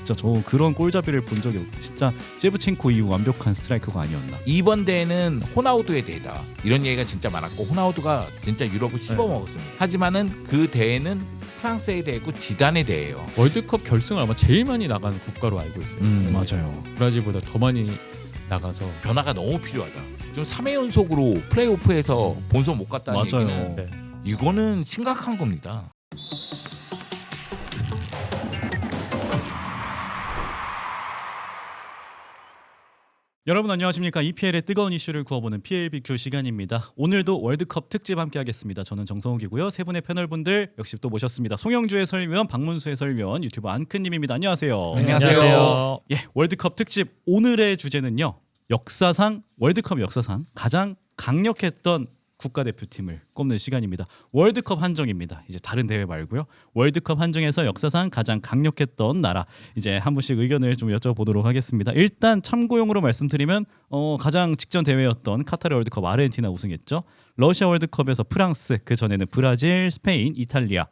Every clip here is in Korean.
진짜 저 그런 골잡이를 본 적이 없고 진짜 셰브첸코 이후 완벽한 스트라이커가 아니었나. 이번 대회는 호나우두의 대회다 이런 얘기가 진짜 많았고 호나우두가 진짜 유럽을 씹어먹었습니다. 하지만은 그 대회는 프랑스의 대회고 지단의 대회예요. 월드컵 결승을 아마 제일 많이 나간 국가로 알고 있어요. 맞아요. 브라질보다 더 많이 나가서 변화가 너무 필요하다. 지금 3회 연속으로 플레이오프에서 본선 못 갔다는 맞아요. 얘기는 네. 이거는 심각한 겁니다. 여러분 안녕하십니까. EPL의 뜨거운 이슈를 구워보는 PLBQ 시간입니다. 오늘도 월드컵 특집 함께하겠습니다. 저는 정성욱이고요. 세 분의 패널분들 역시 또 모셨습니다. 송영주 해설위원, 박문수 해설위원, 유튜버 안크님입니다. 안녕하세요. 안녕하세요. 예, 월드컵 특집 오늘의 주제는요. 월드컵 역사상 가장 강력했던 국가대표팀을 꼽는 시간입니다. 월드컵 한정입니다. 이제 다른 대회 말고요. 월드컵 한정에서 역사상 가장 강력했던 나라. 이제 한 분씩 의견을 좀 여쭤보도록 하겠습니다. 일단 참고용으로 말씀드리면 가장 직전 대회였던 카타르 월드컵 아르헨티나 우승했죠. 러시아 월드컵에서 프랑스, 그 전에는 브라질, 스페인, 이탈리아.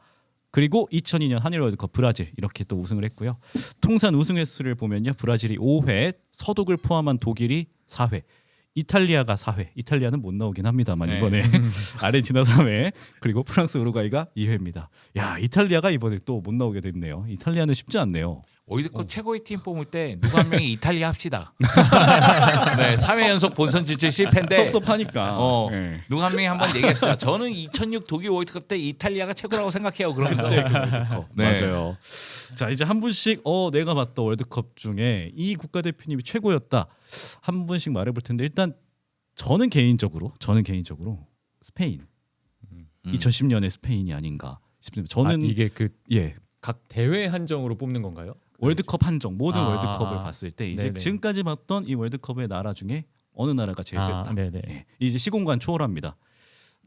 그리고 2002년 한일 월드컵 브라질 이렇게 또 우승을 했고요. 통산 우승 횟수를 보면요. 브라질이 5회, 서독을 포함한 독일이 4회. 이탈리아가 4회. 이탈리아는 못 나오긴 합니다만 이번에 아르헨티나 3회 그리고 프랑스 우루과이가 2회입니다. 야, 이탈리아가 이번에 또 못 나오게 됐네요. 이탈리아는 쉽지 않네요. 월드컵 최고의 팀 뽑을 때 누구 한 명이 이탈리아 합시다. 네, 3회 연속 본선 진출 실패인데 섭섭하니까. 네. 누구 한 명이 한번 얘기했어요. 저는 2006 독일 월드컵 때 이탈리아가 최고라고 생각해요. 그러면서 네. 맞아요. 자, 이제 한 분씩 내가 봤던 월드컵 중에 이 국가대표님이 최고였다. 한 분씩 말해볼 텐데 일단 저는 개인적으로 스페인 2010년의 스페인이 아닌가 싶습니다. 저는 이게 그 예. 각 대회 한정으로 뽑는 건가요? 월드컵 한정 모든 월드컵을 봤을 때 이제 네네. 지금까지 봤던 이 월드컵의 나라 중에 어느 나라가 제일 셌다. 네네. 예. 이제 시공간 초월합니다.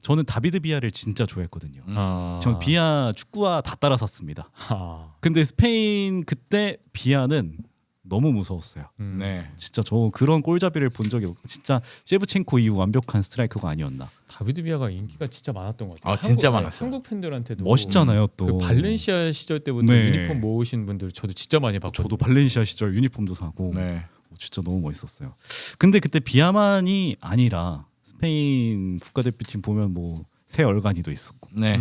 저는 다비드 비아를 진짜 좋아했거든요. 전 아. 비아 축구와 다 따라섰습니다. 아. 근데 스페인 그때 비아는 너무 무서웠어요. 네. 진짜 저 그런 골잡이를 본 적이 없고 진짜 셰브첸코 이후 완벽한 스트라이커가 아니었나. 다비드 비아가 인기가 진짜 많았던 것 같아요. 진짜 많았어요. 한국 팬들한테도 멋있잖아요 또. 그 발렌시아 시절 때부터 네. 유니폼 모으신 분들 저도 진짜 많이 봤고. 저도 발렌시아 시절 유니폼도 사고 네. 진짜 너무 멋있었어요. 근데 그때 비아만이 아니라 스페인 국가대표팀 보면 뭐 새 얼간이도 있었고 네.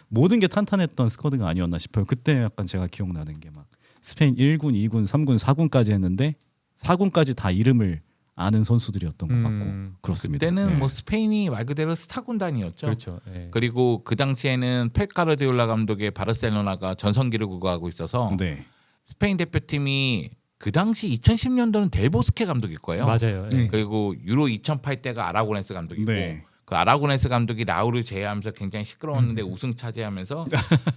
모든 게 탄탄했던 스쿼드가 아니었나 싶어요. 그때 약간 제가 기억나는 게 막 스페인 1군, 2군, 3군, 4군까지 했는데 4군까지 다 이름을 아는 선수들이었던 것 같고 그렇습니다. 그때는 네. 뭐 스페인이 말 그대로 스타 군단이었죠. 그렇죠. 네. 그리고 그 당시에는 펩 가르디올라 감독의 바르셀로나가 전성기를 구가하고 있어서 네. 스페인 대표팀이 그 당시 2010년도는 델보스케 감독일 거예요. 맞아요. 네. 그리고 유로 2008 때가 아라고네스 감독이고 네. 그 아라고네스 감독이 라울을 제외하면서 굉장히 시끄러웠는데 우승 차지하면서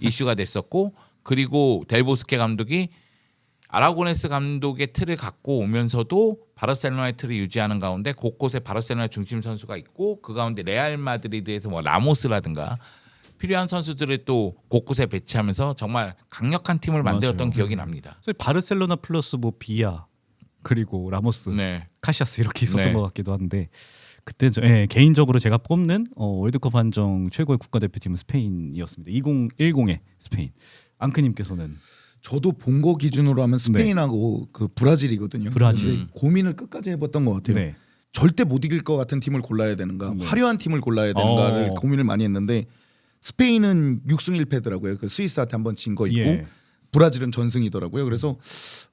이슈가 됐었고 그리고 델보스케 감독이 아라고네스 감독의 틀을 갖고 오면서도 바르셀로나의 틀을 유지하는 가운데 곳곳에 바르셀로나 중심 선수가 있고 그 가운데 레알 마드리드에서 뭐 라모스라든가 필요한 선수들을 또 곳곳에 배치하면서 정말 강력한 팀을 만들었던 맞아요. 기억이 납니다. 바르셀로나 플러스 뭐 비아 그리고 라모스, 네. 카시아스 이렇게 있었던 네. 것 같기도 한데 그때 개인적으로 제가 꼽는 월드컵 한정 최고의 국가대표팀은 스페인이었습니다. 2010의 스페인. 앙크님께서는 저도 본 거 기준으로 하면 스페인하고 그 브라질이거든요. 브라질. 근데 고민을 끝까지 해봤던 것 같아요. 네. 절대 못 이길 것 같은 팀을 골라야 되는가, 네. 화려한 팀을 골라야 되는가를 고민을 많이 했는데 스페인은 6승 1패더라고요. 그 스위스한테 한번 진 거 있고 예. 브라질은 전승이더라고요. 그래서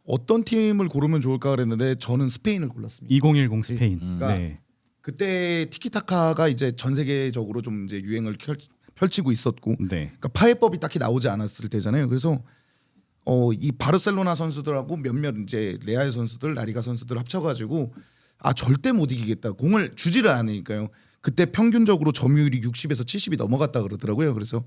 어떤 팀을 고르면 좋을까 그랬는데 저는 스페인을 골랐습니다. 2010 스페인. 그러니까 네. 그때 티키타카가 이제 전 세계적으로 좀 이제 유행을 펼치고 있었고, 네. 그러니까 파해법이 딱히 나오지 않았을 때잖아요. 그래서 이 바르셀로나 선수들하고 몇몇 이제 레알 선수들, 라리가 선수들 합쳐가지고 절대 못 이기겠다. 공을 주지를 않으니까요. 그때 평균적으로 점유율이 60에서 70이 넘어갔다 그러더라고요. 그래서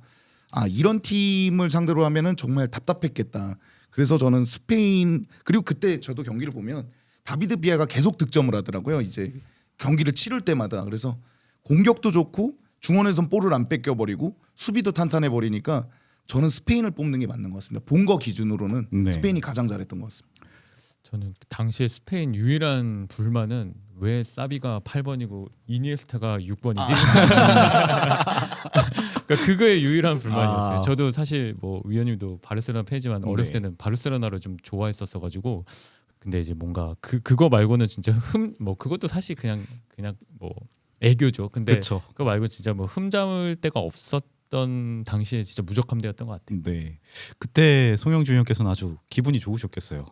이런 팀을 상대로 하면은 정말 답답했겠다. 그래서 저는 스페인, 그리고 그때 저도 경기를 보면 다비드 비아가 계속 득점을 하더라고요. 이제 경기를 치를 때마다. 그래서 공격도 좋고 중원에선 볼을 안 뺏겨버리고 수비도 탄탄해 버리니까 저는 스페인을 뽑는 게 맞는 것 같습니다. 본 거 기준으로는 네. 스페인이 가장 잘했던 것 같습니다. 저는 당시에 스페인 유일한 불만은 왜 사비가 8번이고 이니에스타가 6번이지? 그러니까 그거에 유일한 불만이었어요. 아. 저도 사실 뭐 위원님도 바르셀로나 팬이지만 어렸을 네. 때는 바르셀로나를 좀 좋아했었어가지고 근데 이제 뭔가 그거 말고는 진짜 뭐 그것도 사실 그냥 뭐 애교죠. 근데 그렇죠. 그거 말고 진짜 뭐 흠잡을 데가 없었던 당시에 진짜 무적함대였던 것 같아요. 네. 그때 송영준 형께서는 아주 기분이 좋으셨겠어요.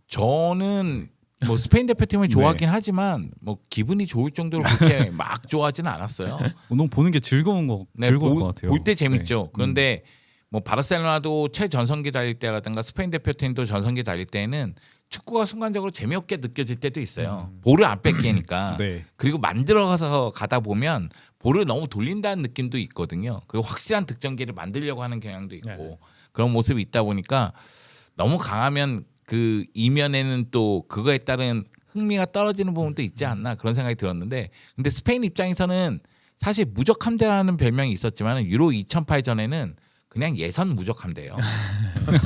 저는 뭐 스페인 대표팀을 좋아하긴 하지만 뭐 기분이 좋을 정도로 그렇게 막 좋아하지는 않았어요. 너무 보는 게 즐거울 것 같아요. 볼 때 재밌죠. 네. 그런데 뭐 바르셀로나도 최전성기 달릴 때라든가 스페인 대표팀도 전성기 달릴 때는 축구가 순간적으로 재미없게 느껴질 때도 있어요. 볼을 안 뺏기니까. 네. 그리고 만들어가서 가다 보면 볼을 너무 돌린다는 느낌도 있거든요. 그리고 확실한 득점기를 만들려고 하는 경향도 있고 네. 그런 모습이 있다 보니까 너무 강하면 그 이면에는 또 그거에 따른 흥미가 떨어지는 부분도 있지 않나 그런 생각이 들었는데 근데 스페인 입장에서는 사실 무적 함대라는 별명이 있었지만 유로 2008 전에는 그냥 예선 무적 함대예요.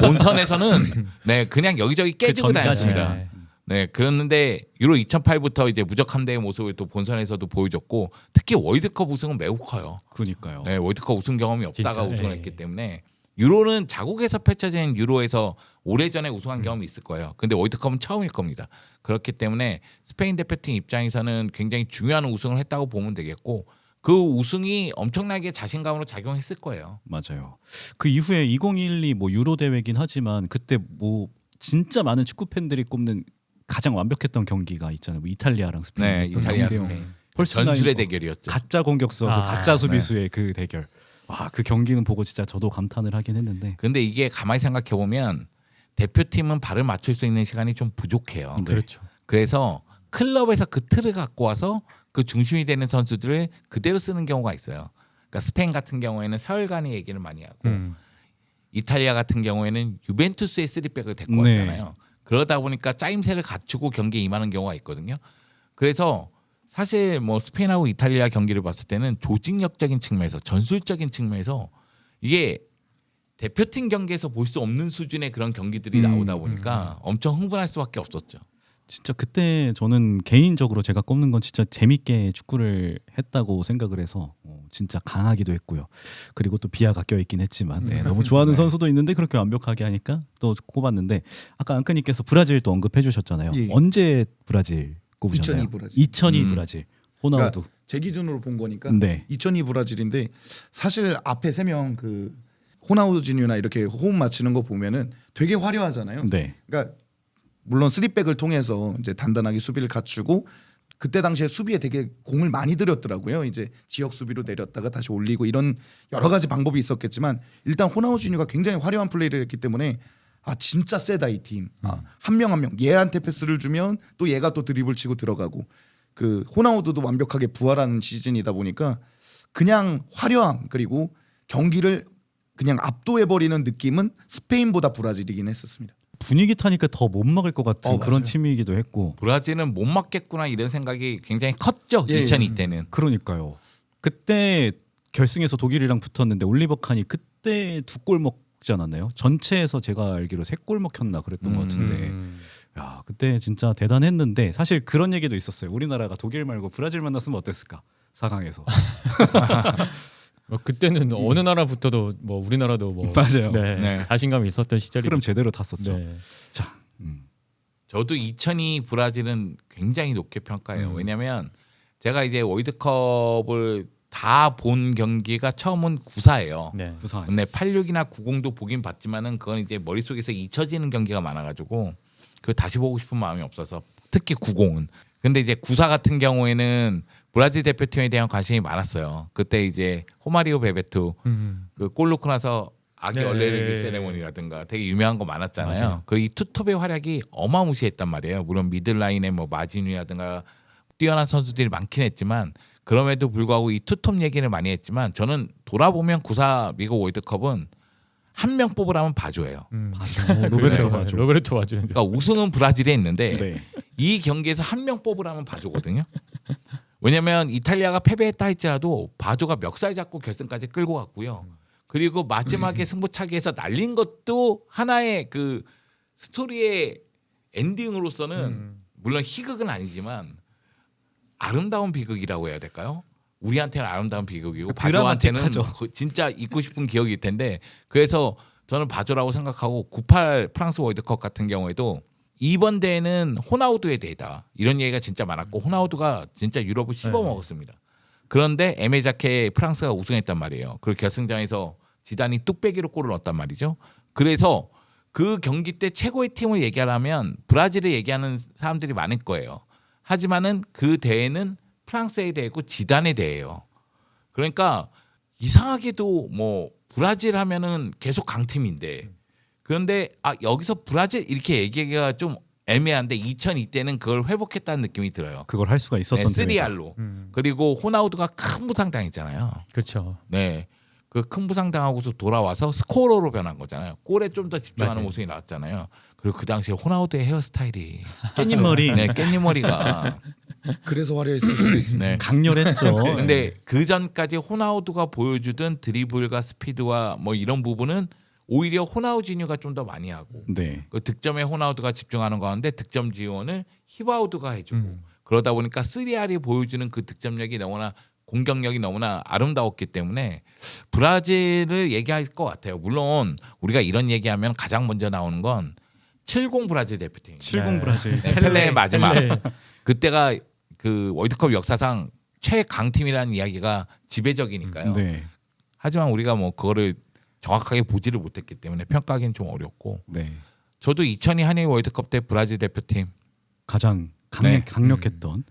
본선에서는 네 그냥 여기저기 깨지고 전까지는. 다녔습니다. 네. 네, 그랬는데 유로 2008부터 이제 무적 함대의 모습을 또 본선에서도 보여줬고 특히 월드컵 우승은 매우 커요. 그러니까요. 네, 월드컵 우승 경험이 없다가 진짜, 우승을 네. 했기 때문에 유로는 자국에서 펼쳐진 유로에서 오래전에 우승한 경험이 있을 거예요. 근데 월드컵은 처음일 겁니다. 그렇기 때문에 스페인 대표팀 입장에서는 굉장히 중요한 우승을 했다고 보면 되겠고 그 우승이 엄청나게 자신감으로 작용했을 거예요. 맞아요. 그 이후에 2012 뭐 유로 대회긴 하지만 그때 뭐 진짜 많은 축구 팬들이 꼽는 가장 완벽했던 경기가 있잖아요. 뭐 이탈리아랑 스페인. 네, 이탈리아 스페인. 전술의 대결이었죠. 가짜 공격수, 아, 가짜 수비수의 그 대결. 와, 그 경기는 보고 진짜 저도 감탄을 하긴 했는데. 근데 이게 가만히 생각해 보면 대표팀은 발을 맞출 수 있는 시간이 좀 부족해요. 네. 그렇죠. 그래서 클럽에서 그 틀을 갖고 와서 그 중심이 되는 선수들을 그대로 쓰는 경우가 있어요. 그러니까 스페인 같은 경우에는 사흘간의 얘기를 많이 하고 이탈리아 같은 경우에는 유벤투스의 3백을 데리고 네. 왔잖아요. 그러다 보니까 짜임새를 갖추고 경기에 임하는 경우가 있거든요. 그래서 사실 뭐 스페인하고 이탈리아 경기를 봤을 때는 조직력적인 측면에서 전술적인 측면에서 이게 대표팀 경기에서 볼 수 없는 수준의 그런 경기들이 나오다 보니까 엄청 흥분할 수밖에 없었죠. 진짜 그때 저는 개인적으로 제가 꼽는 건 진짜 재밌게 축구를 했다고 생각을 해서 진짜 강하기도 했고요. 그리고 또 비하가 껴있긴 했지만 너무 좋아하는 선수도 있는데 그렇게 완벽하게 하니까 또 꼽았는데 아까 앙크님께서 브라질 또 언급해 주셨잖아요. 예. 언제 브라질 꼽으셨나요? 2002 브라질. 2002 브라질. 호나우두. 그러니까 제 기준으로 본 거니까 네. 2002 브라질인데 사실 앞에 3명 그 호나우지뉴나 이렇게 호흡 맞추는 거 보면은 되게 화려하잖아요. 네. 그러니까 물론 3백을 통해서 이제 단단하게 수비를 갖추고 그때 당시에 수비에 되게 공을 많이 들였더라고요. 이제 지역 수비로 내렸다가 다시 올리고 이런 여러 가지 방법이 있었겠지만 일단 호나우지뉴가 굉장히 화려한 플레이를 했기 때문에 아 진짜 세다 이 팀. 한 명 한 명 얘한테 패스를 주면 또 얘가 또 드리블 치고 들어가고 그 호나우두도 완벽하게 부활하는 시즌이다 보니까 그냥 화려함 그리고 경기를 그냥 압도해버리는 느낌은 스페인보다 브라질이긴 했었습니다. 분위기 타니까 더 못 막을 것 같은 그런 맞아요. 팀이기도 했고. 브라질은 못 맞겠구나 이런 생각이 굉장히 컸죠. 예, 2002 때는. 그러니까요. 그때 결승에서 독일이랑 붙었는데 올리버 칸이 그때 2골 먹지 않았나요? 전체에서 제가 알기로 3골 먹혔나 그랬던 것 같은데. 야, 그때 진짜 대단했는데 사실 그런 얘기도 있었어요. 우리나라가 독일 말고 브라질 만났으면 어땠을까? 4강에서. 뭐 그때는 어느 나라부터도 뭐 우리나라도 뭐 맞아요. 네, 네. 자신감이 있었던 시절이 흐름 제대로 탔었죠. 네. 자, 저도 2002 브라질은 굉장히 높게 평가해요. 왜냐하면 제가 이제 월드컵을 다 본 경기가 처음은 94예요. 네. 부산. 근데 86이나 90도 보긴 봤지만은 그건 이제 머릿속에서 잊혀지는 경기가 많아가지고 그 다시 보고 싶은 마음이 없어서 특히 90은. 근데 이제 94 같은 경우에는 브라질 대표팀에 대한 관심이 많았어요. 그때 이제 호마리오 베베토 그 골 넣고 나서 아기 네. 얼레르기 세레모니라든가 되게 유명한 거 많았잖아요. 맞아요. 그리고 이 투톱의 활약이 어마무시했단 말이에요. 물론 미들라인에 뭐 마지뉴라든가 뛰어난 선수들이 많긴 했지만 그럼에도 불구하고 이 투톱 얘기를 많이 했지만 저는 돌아보면 94 미국 월드컵은 한 명 뽑으라면 바조예요. 로베르토 네. 바죠. 로베르토 바죠. 그러니까 우승은 브라질에 있는데 네. 이 경기에서 한 명 뽑으라면 바조거든요. 왜냐하면 이탈리아가 패배했다 할지라도 바조가 멱살 잡고 결승까지 끌고 갔고요. 그리고 마지막에 승부차기에서 날린 것도 하나의 그 스토리의 엔딩으로서는 물론 희극은 아니지만 아름다운 비극이라고 해야 될까요? 우리한테는 아름다운 비극이고 바조한테는 드라마틱하죠. 진짜 잊고 싶은 기억일 텐데 그래서 저는 바조라고 생각하고 98 프랑스 월드컵 같은 경우에도 이번 대회는 호나우두의 대회다 이런 얘기가 진짜 많았고 호나우두가 진짜 유럽을 씹어먹었습니다. 그런데 에메자케 프랑스가 우승했단 말이에요. 그리고 결승전에서 지단이 뚝배기로 골을 넣었단 말이죠. 그래서 그 경기 때 최고의 팀을 얘기하려면 브라질을 얘기하는 사람들이 많을 거예요. 하지만은 그 대회는 프랑스의 대회고 지단의 대회예요. 그러니까 이상하게도 뭐 브라질 하면은 계속 강팀인데 그런데 여기서 브라질 이렇게 얘기하기가 좀 애매한데 2002 때는 그걸 회복했다는 느낌이 들어요. 그걸 할 수가 있었던 네, 3R로. 그리고 호나우두가 큰 부상 당했잖아요. 그렇죠. 네. 그 큰 부상 당하고서 돌아와서 스코어로 변한 거잖아요. 골에 좀 더 집중하는 맞아요. 모습이 나왔잖아요. 그리고 그 당시에 호나우두의 헤어스타일이 깻잎 머리 네, 깻잎 머리가 그래서 화려했을 수도 있습니다. 네. 강렬했죠. 근데 그 전까지 호나우두가 보여주던 드리블과 스피드와 뭐 이런 부분은 오히려 호나우지뉴가 좀 더 많이 하고 네. 그 득점에 호나우두가 집중하는 가운데 득점 지원을 히바우드가 해주고 그러다 보니까 3R이 보여주는 그 득점력이 너무나 공격력이 너무나 아름다웠기 때문에 브라질을 얘기할 것 같아요. 물론 우리가 이런 얘기하면 가장 먼저 나오는 건 70 브라질 대표팀. 70 브라질. 네, 펠레의 마지막. 펠레. 그때가 그 월드컵 역사상 최강팀이라는 이야기가 지배적이니까요. 네. 하지만 우리가 뭐 그거를 정확하게 보지를 못했기 때문에 평가하기는 좀 어렵고 네. 저도 2002 한일 월드컵 때 브라질 대표팀 가장 네. 강력했던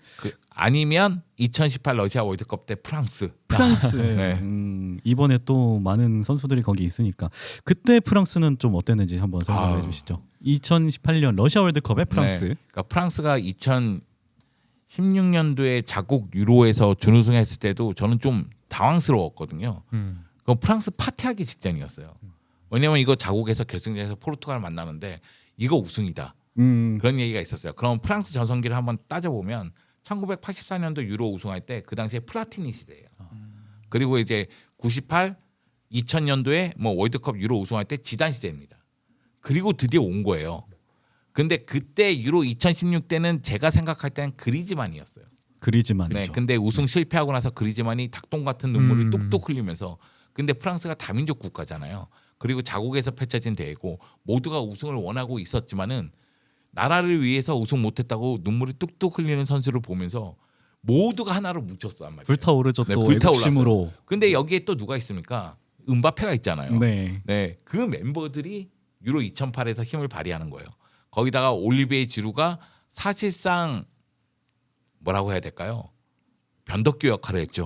아니면 2018 러시아 월드컵 때 프랑스. 프랑스. 네. 이번에 또 많은 선수들이 거기 있으니까 그때 프랑스는 좀 어땠는지 한번 설명해 아유. 주시죠. 2018년 러시아 월드컵의 프랑스. 네. 그러니까 프랑스가 2016년도에 자국 유로에서 준우승했을 때도 저는 좀 당황스러웠거든요. 그 프랑스 파티하기 직전이었어요. 왜냐면 이거 자국에서 결승전에서 포르투갈을 만나는데 이거 우승이다. 그런 얘기가 있었어요. 그럼 프랑스 전성기를 한번 따져보면 1984년도 유로 우승할 때 그 당시에 플라티니 시대예요. 그리고 이제 98, 2000년도에 뭐 월드컵 유로 우승할 때 지단 시대입니다. 그리고 드디어 온 거예요. 근데 그때 유로 2016 때는 제가 생각할 때는 그리즈만이었어요. 그리즈만이죠. 네, 근데 우승 실패하고 나서 그리즈만이 닭똥 같은 눈물을 뚝뚝 흘리면서 근데 프랑스가 다민족 국가잖아요. 그리고 자국에서 펼쳐진 대회고 모두가 우승을 원하고 있었지만은 나라를 위해서 우승 못했다고 눈물을 뚝뚝 흘리는 선수를 보면서 모두가 하나로 뭉쳤단 말이에요. 불타오르죠. 네, 또 불타올랐어요. 애국심으로. 근데 여기에 또 누가 있습니까? 음바페가 있잖아요. 네. 네, 그 멤버들이 유로 2008에서 힘을 발휘하는 거예요. 거기다가 올리비에 지루가 사실상 뭐라고 해야 될까요? 변덕규 역할을 했죠.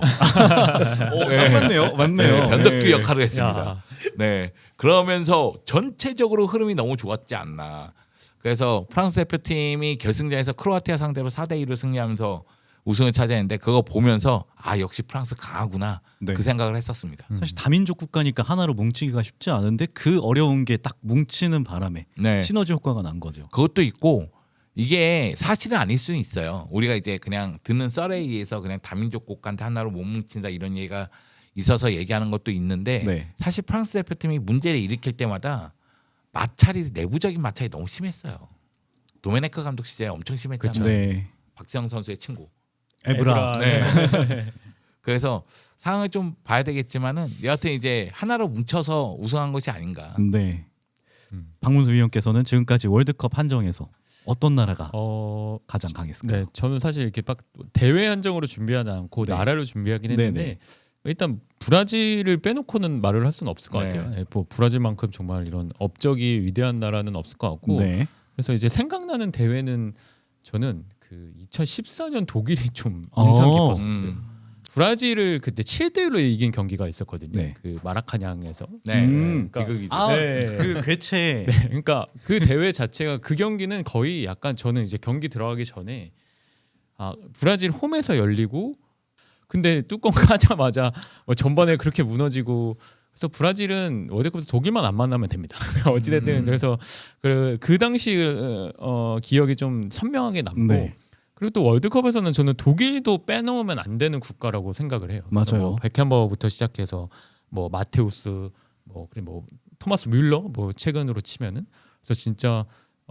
맞네요. 맞네요. 네, 변덕규 네. 역할을 했습니다. 야. 네, 그러면서 전체적으로 흐름이 너무 좋았지 않나. 그래서 프랑스 대표팀이 결승전에서 크로아티아 상대로 4대2로 승리하면서 우승을 차지했는데 그거 보면서 역시 프랑스 강하구나 네. 그 생각을 했었습니다. 사실 다민족 국가니까 하나로 뭉치기가 쉽지 않은데 그 어려운 게 딱 뭉치는 바람에 네, 시너지 효과가 난 거죠. 그것도 있고 이게 사실은 아닐 수는 있어요. 우리가 이제 그냥 듣는 썰에 의해서 그냥 다민족 국가한테 하나로 못 뭉친다 이런 얘기가 있어서 얘기하는 것도 있는데 네. 사실 프랑스 대표팀이 문제를 일으킬 때마다 마찰이 내부적인 마찰이 너무 심했어요. 도메네크 감독 시절에 엄청 심했잖아요. 네. 박지성 선수의 친구. 에브라. 네. 그래서 상황을 좀 봐야 되겠지만은 여하튼 이제 하나로 뭉쳐서 우승한 것이 아닌가. 네. 박문수 위원께서는 지금까지 월드컵 한정에서 어떤 나라가 가장 강했을까요? 네, 저는 사실 이렇게 막 대회 한정으로 준비하지 않고 네. 나라로 준비하긴 네, 했는데 네. 일단 브라질을 빼놓고는 말을 할 수는 없을 것 네. 같아요. 네, 뭐 브라질만큼 정말 이런 업적이 위대한 나라는 없을 것 같고 네. 그래서 이제 생각나는 대회는 저는 그 2014년 독일이 좀 인상 깊었었어요. 브라질을 그때 7대1로 이긴 경기가 있었거든요. 네. 그 마라카냥에서. 네. 그러니까 비극이죠. 네. 그 괴체. 네, 그러니까 그 대회 자체가 그 경기는 거의 약간 저는 이제 경기 들어가기 전에 브라질 홈에서 열리고 근데 뚜껑 까자마자 뭐 전반에 그렇게 무너지고 그래서 브라질은 월드컵에서 독일만 안 만나면 됩니다. 어찌됐든 그래서 그 당시 기억이 좀 선명하게 남고 네. 그리고 또 월드컵에서는 저는 독일도 빼놓으면 안 되는 국가라고 생각을 해요. 그래서 맞아요. 뭐 베켄바우어부터 시작해서 뭐 마테우스 뭐 그리고 뭐 토마스 뮬러 뭐 최근으로 치면은 그래서 진짜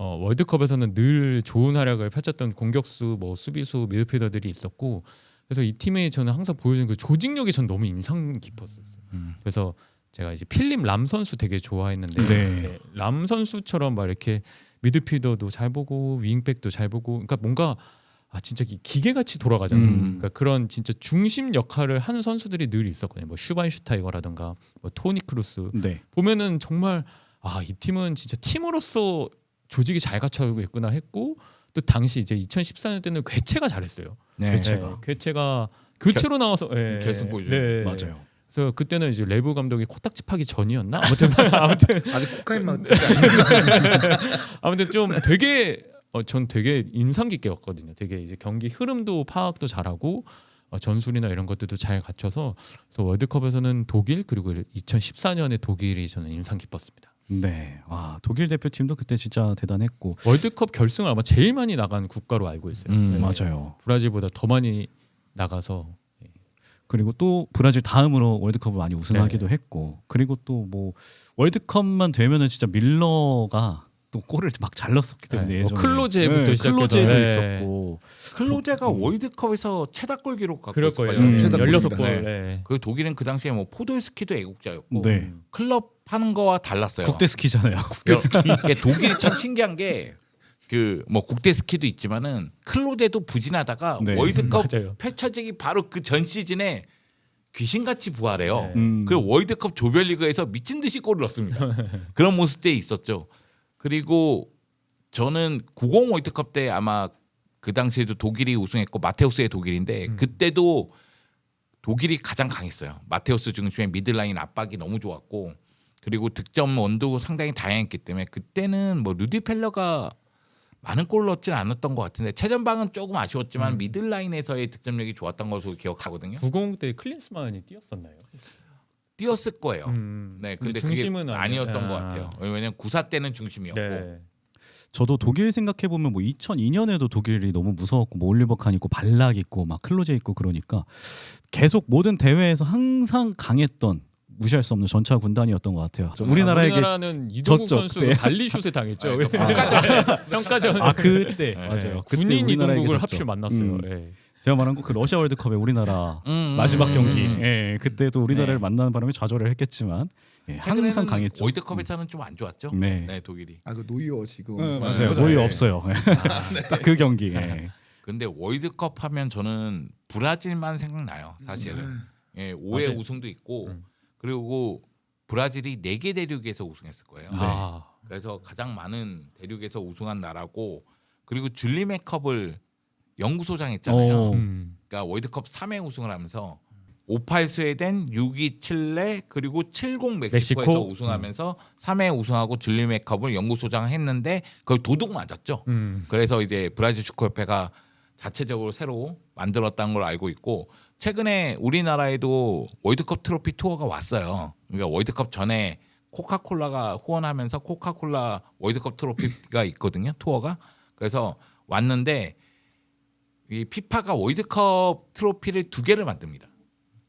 월드컵에서는 늘 좋은 활약을 펼쳤던 공격수, 뭐 수비수, 미드필더들이 있었고 그래서 이 팀에 저는 항상 보여주는 그 조직력이 전 너무 인상 깊었어요. 그래서 제가 이제 필립 람 선수 되게 좋아했는데 네. 람 선수처럼 막 이렇게 미드필더도 잘 보고 윙백도 잘 보고 그러니까 뭔가 진짜 기계같이 돌아가잖아요. 그러니까 그런 진짜 중심 역할을 하는 선수들이 늘 있었거든요. 뭐 슈바인슈타이거라든가 뭐 토니 크루스 네. 보면은 정말 이 팀은 진짜 팀으로서 조직이 잘 갖춰지고 있구나 했고 또 당시 이제 2014년 때는 괴체가 잘했어요. 네. 괴체가 교체로 나와서 결승 보여주죠. 네. 맞아요. 그래서 그때는 이제 레브 감독이 코딱지 파기 전이었나? 아무튼 아직 코카인 맛 아무튼 좀 되게 전 되게 인상 깊게 봤거든요. 되게 이제 경기 흐름도 파악도 잘하고 전술이나 이런 것들도 잘 갖춰서 그래서 월드컵에서는 독일 그리고 2014년에 독일이 저는 인상 깊었습니다. 네. 와, 독일 대표팀도 그때 진짜 대단했고. 월드컵 결승을 아마 제일 많이 나간 국가로 알고 있어요. 맞아요. 브라질보다 더 많이 나가서 그리고 또 브라질 다음으로 월드컵을 많이 우승하기도 했고. 그리고 또 뭐 월드컵만 되면은 진짜 밀러가 또 골을 막 잘 넣었었기 때문에 예전에. 클로제부터 시작해서 클로제도 네. 있었고. 클로제가 월드컵에서 최다골 기록 갖고 그럴 있을 거예요. 거예요. 최다골입니다. 16골. 네. 네. 그 독일은 그 당시에 뭐 포돌스키도 애국자였고 네. 클럽 하는 거와 달랐어요. 국대 스키잖아요. 국대 스키. 독일이 참 신기한 게 그 뭐 국대 스키도 있지만은 클로제도 부진하다가 네. 월드컵 맞아요. 펼쳐지기 바로 그 전 시즌에 귀신같이 부활해요. 네. 그 월드컵 조별리그에서 미친 듯이 골을 넣습니다. 그런 모습들이 있었죠. 그리고 저는 90 월드컵 때 아마 그 당시에도 독일이 우승했고 마테우스의 독일인데 그때도 독일이 가장 강했어요. 마테우스 중심의 미들라인 압박이 너무 좋았고 그리고 득점 원도 상당히 다양했기 때문에 그때는 뭐 루디 펠러가 많은 골을 넣지는 않았던 것 같은데 최전방은 조금 아쉬웠지만 미들라인에서의 득점력이 좋았던 것으로 기억하거든요. 90 때 클린스만이 뛰었었나요? 뛰었을 거예요. 네, 근데 그게 중심은 아니었던 아니- 것 같아요. 왜냐면 94 때는 중심이었고 네. 저도 독일 생각해 보면 뭐 2002년에도 독일이 너무 무서웠고 뭐 올리버 칸 있고 발락 있고 막 클로제 있고 그러니까 계속 모든 대회에서 항상 강했던 무시할 수 없는 전차 군단이었던 것 같아요. 우리나라에게 우리나라는 이동국 졌죠, 선수 그때. 발리슛에 당했죠. 평가전. 평가전. 그때 네. 맞아요. 그때 군인 우리나라에게 이동국을 졌죠. 하필 만났어요. 네. 제가 말한 거 그 러시아 월드컵에 우리나라 마지막 경기, 예, 그때도 우리나라를 네. 만나는 바람에 좌절을 했겠지만 예, 항상 최근에는 강했죠. 월드컵에서는 좀 안 좋았죠. 네. 네, 독일이. 그 노이어 지금 맞아요. 거죠? 거의 네. 없어요. 딱 그 경기. 예. 근데 월드컵 하면 저는 브라질만 생각나요. 사실은. 예, 5회 맞아요. 우승도 있고 그리고 브라질이 4개 대륙에서 우승했을 거예요. 아. 그래서 가장 많은 대륙에서 우승한 나라고 그리고 줄리 맥컵을 연구소장 했잖아요. 오. 그러니까 월드컵 3회 우승을 하면서 58 스웨덴, 62 칠레 그리고 70 멕시코에서 멕시코? 우승하면서 3회 우승하고 줄리 맥컵을 연구소장 했는데 그걸 도둑 맞았죠. 그래서 이제 브라질 축구협회가 자체적으로 새로 만들었다는 걸 알고 있고 최근에 우리나라에도 월드컵 트로피 투어가 왔어요. 그러니까 월드컵 전에 코카콜라가 후원하면서 코카콜라 월드컵 트로피가 있거든요. 투어가. 그래서 왔는데 이 피파가 월드컵 트로피를 2개를 만듭니다.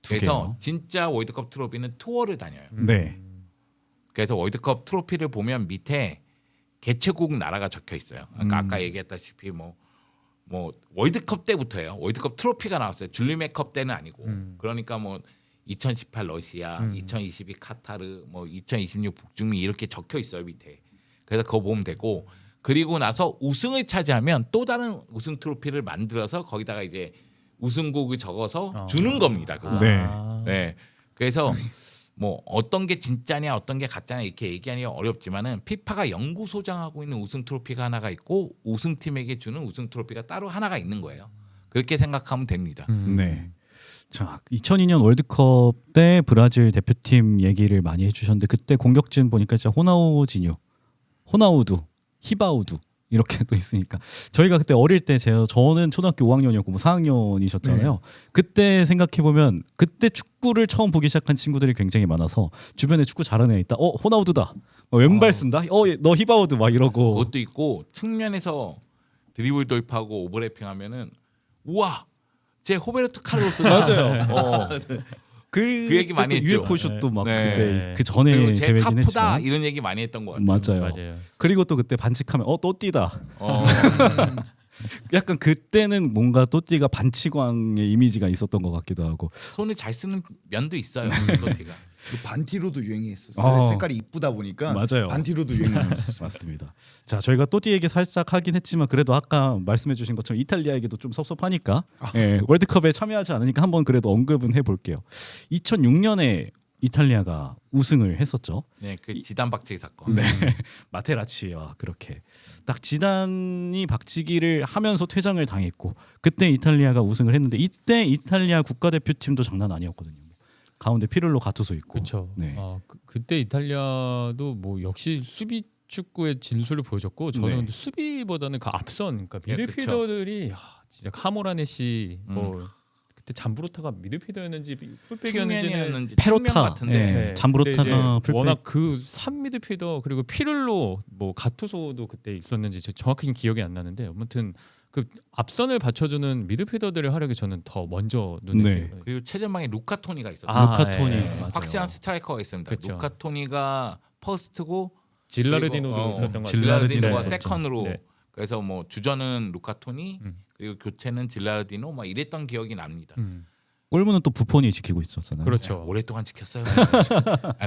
두 그래서 개요? 진짜 월드컵 트로피는 투어를 다녀요. 네. 그래서 월드컵 트로피를 보면 밑에 개최국 나라가 적혀 있어요. 그러니까 아까 얘기했다시피 뭐 월드컵 때부터예요. 월드컵 트로피가 나왔어요. 줄리메컵 때는 아니고. 그러니까 뭐 2018 러시아, 2022 카타르, 뭐 2026 북중미 이렇게 적혀 있어요 밑에. 그래서 그거 보면 되고 그리고 나서 우승을 차지하면 또 다른 우승 트로피를 만들어서 거기다가 이제 우승국을 적어서 주는 겁니다. 그거. 네. 네. 그래서 뭐 어떤 게 진짜냐 어떤 게 가짜냐 이렇게 얘기하기가 어렵지만은 피파가 연구소장하고 있는 우승 트로피가 하나가 있고 우승팀에게 주는 우승 트로피가 따로 하나가 있는 거예요. 그렇게 생각하면 됩니다. 네. 자, 2002년 월드컵 때 브라질 대표팀 얘기를 많이 해주셨는데 그때 공격진 보니까 진짜 호나우지뉴, 호나우두, 히바우두 이렇게 또 있으니까 저희가 그때 어릴 때 저는 초등학교 5학년이었고 뭐 4학년이셨잖아요. 그때 생각해 보면 그때 축구를 처음 보기 시작한 친구들이 굉장히 많아서 주변에 축구 잘하는 애 있다. 호나우두다. 왼발 쓴다. 너 히바우드 막 이러고. 그것도 있고 측면에서 드리블 돌파하고 오버래핑하면은 우와 제 호베르토 칼로스가 맞아요. 그 얘기 많이 했죠. UFO 슛도 막 네. 그때 그 전에 그리고 제 대회긴 카프다 했지만 이런 얘기 많이 했던 것 같아요. 맞아요. 맞아요. 그리고 또 그때 반칙하면 또 띠다. 어. 약간 그때는 뭔가 또띠가 반칙왕의 이미지가 있었던 것 같기도 하고. 손을 잘 쓰는 면도 있어요. 또띠가. 그 반티로도 유행했었어요. 어. 색깔이 이쁘다 보니까 맞아요. 반티로도 유행했었어요. 맞습니다. 자, 저희가 또띠 얘기 살짝 하긴 했지만 그래도 아까 말씀해주신 것처럼 이탈리아 얘기도 좀 섭섭하니까 예, 월드컵에 참여하지 않으니까 한번 그래도 언급은 해볼게요. 2006년에 이탈리아가 우승을 했었죠. 네, 그 지단 박치기 사건. 네, 마테라치와 그렇게 딱 지단이 박치기를 하면서 퇴장을 당했고 그때 이탈리아가 우승을 했는데 이때 이탈리아 국가대표팀도 장난 아니었거든요. 가운데 피를로 가투소 있고. 그렇죠. 네. 그때 이탈리아도 뭐 역시 수비 축구의 진수를 보여줬고 저는 네. 근데 수비보다는 그 앞선 그러니까 예, 미드필더들이 진짜 카모라네시 뭐 그때 잠브로타가 미드필더였는지 풀백이었는지는 측면이었는지 페로타 측면 같은데. 예, 네. 잠브로타가 근데 이제 풀백. 워낙 그 3미드필더 그리고 피를로 뭐 가투소도 그때 있었는지 정확히 기억이 안 나는데 아무튼 그 앞선을 받쳐주는 미드필더들의 활약이 저는 더 먼저 눈에 네. 띄어요. 그리고 최전방에 루카토니가 있었어요. 루카토니 예. 맞아요. 확실한 스트라이커가 있습니다. 그쵸. 루카토니가 퍼스트고 질라르디노도 그리고, 있었던 것 질라- 같아요. 질라르디노가 있었죠. 세컨으로. 네. 그래서 뭐 주전은 루카토니 음. 그리고 교체는 질라르디노 막 이랬던 기억이 납니다. 골문은 또 부폰이 지키고 있었잖아요. 그렇죠. 오랫동안 지켰어요.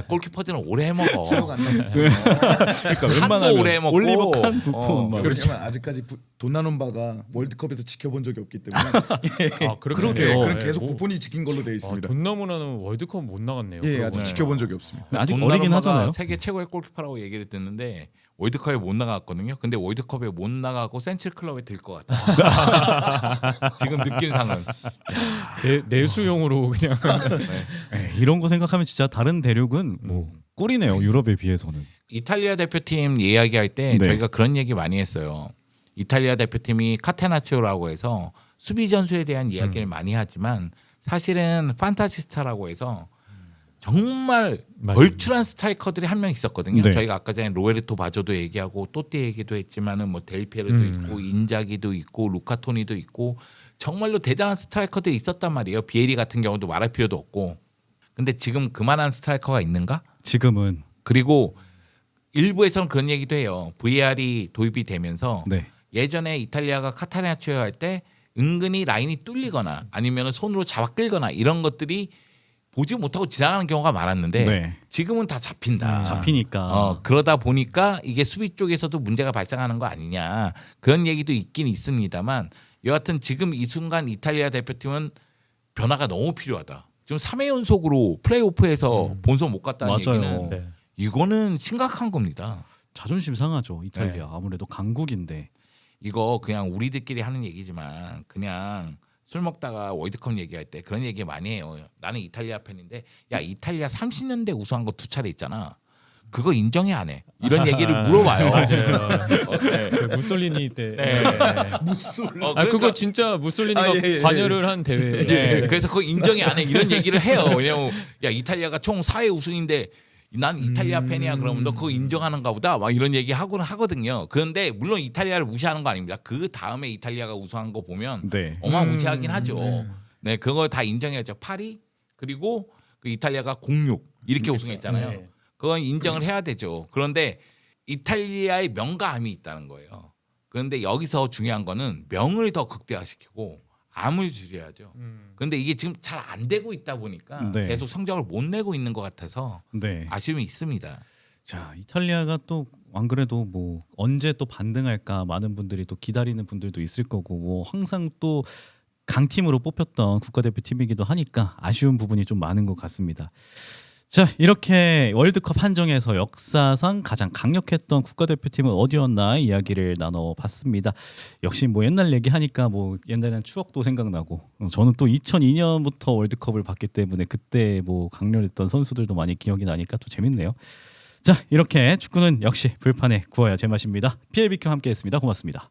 골키퍼들은 오래 해먹어. 기억 안 나요. 그러니까 칸도 오래 먹고 올리버 칸 부폰 어, 막 왜냐면 아직까지 도나룸바가 월드컵에서 지켜본 적이 없기 때문에 아, 그러게요. 그럼 네. 계속 뭐, 부폰이 지킨 걸로 되어 있습니다. 돈나무나는 월드컵 못 나갔네요. 예, 그러고 아직 보니까. 지켜본 적이 없습니다. 아직 돈나룸마가 어리긴 하잖아요. 세계 최고의 골키퍼라고 얘기를 듣는데 월드컵에 못 나갔거든요. 근데 월드컵에 못 나가고 센츄리 클럽에 들 것 같아요. 지금 느낌상은. 내수용으로 그냥 예, 이런 거 생각하면 진짜 다른 대륙은 뭐 꿀이네요. 유럽에 비해서는. 이탈리아 대표팀 이야기할 때 네. 저희가 그런 얘기 많이 했어요. 이탈리아 대표팀이 카테나치오라고 해서 수비 전술에 대한 이야기를 많이 하지만 사실은 판타지스타라고 해서 정말 맞아요. 걸출한 스트라이커들이 한 명 있었거든요. 네. 저희가 아까 전에 로베르토 바조도 얘기하고 또띠 얘기도 했지만은 뭐 델피에르도 있고 인자기도 있고 루카토니도 있고 정말로 대단한 스트라이커들이 있었단 말이에요. 비에리 같은 경우도 말할 필요도 없고. 근데 지금 그만한 스트라이커가 있는가? 지금은 그리고 일부에서는 그런 얘기도 해요. VR이 도입이 되면서 네. 예전에 이탈리아가 카타르냐치오 할 때 은근히 라인이 뚫리거나 아니면 손으로 잡아 끌거나 이런 것들이 보지 못하고 지나가는 경우가 많았는데 네. 지금은 다 잡힌다. 잡히니까. 그러다 보니까 이게 수비 쪽에서도 문제가 발생하는 거 아니냐 그런 얘기도 있긴 있습니다만 여하튼 지금 이 순간 이탈리아 대표팀은 변화가 너무 필요하다. 지금 3회 연속으로 플레이오프에서 본선 못 갔다는 맞아요. 얘기는 네. 이거는 심각한 겁니다. 자존심 상하죠. 네. 이탈리아. 아무래도 강국인데. 이거 그냥 우리들끼리 하는 얘기지만 그냥 술 먹다가 월드컵 얘기할 때 그런 얘기 많이 해요. 나는 이탈리아 팬인데 야 이탈리아 30년대 우승한 거 2차례 있잖아. 그거 인정해 안 해? 이런 얘기를 물어봐요. 네. 그 무솔리니 때. 네. 무술. 아 그거 진짜 무솔리니가 아, 예, 예, 예. 관여를 한 대회. 네. 그래서 그거 인정이 안 해. 이런 얘기를 해요. 왜냐면 야 이탈리아가 총 4회 우승인데 난 이탈리아 팬이야. 그러면 너 그거 인정하는가 보다. 막 이런 얘기 하고는 하거든요. 그런데 물론 이탈리아를 무시하는 거 아닙니다. 그 다음에 이탈리아가 우승한 거 보면 네. 어마무시하긴 하죠. 네, 그걸 다 인정해야죠. 파리 그리고 그 이탈리아가 06 이렇게 우승했잖아요. 네. 그건 인정을 해야 되죠. 그런데 이탈리아의 명가함이 있다는 거예요. 그런데 여기서 중요한 거는 명을 더 극대화시키고 암을 줄여야죠. 그런데 이게 지금 잘 안 되고 있다 보니까 네. 계속 성적을 못 내고 있는 것 같아서 네. 아쉬움이 있습니다. 자, 이탈리아가 또 안 그래도 뭐 언제 또 반등할까 많은 분들이 또 기다리는 분들도 있을 거고 뭐 항상 또 강팀으로 뽑혔던 국가대표팀이기도 하니까 아쉬운 부분이 좀 많은 것 같습니다. 자, 이렇게 월드컵 한정에서 역사상 가장 강력했던 국가대표팀은 어디였나 이야기를 나눠봤습니다. 역시 뭐 옛날 얘기하니까 뭐 옛날에는 추억도 생각나고 저는 또 2002년부터 월드컵을 봤기 때문에 그때 뭐 강렬했던 선수들도 많이 기억이 나니까 또 재밌네요. 자, 이렇게 축구는 역시 불판에 구워야 제맛입니다. PLBQ 함께했습니다. 고맙습니다.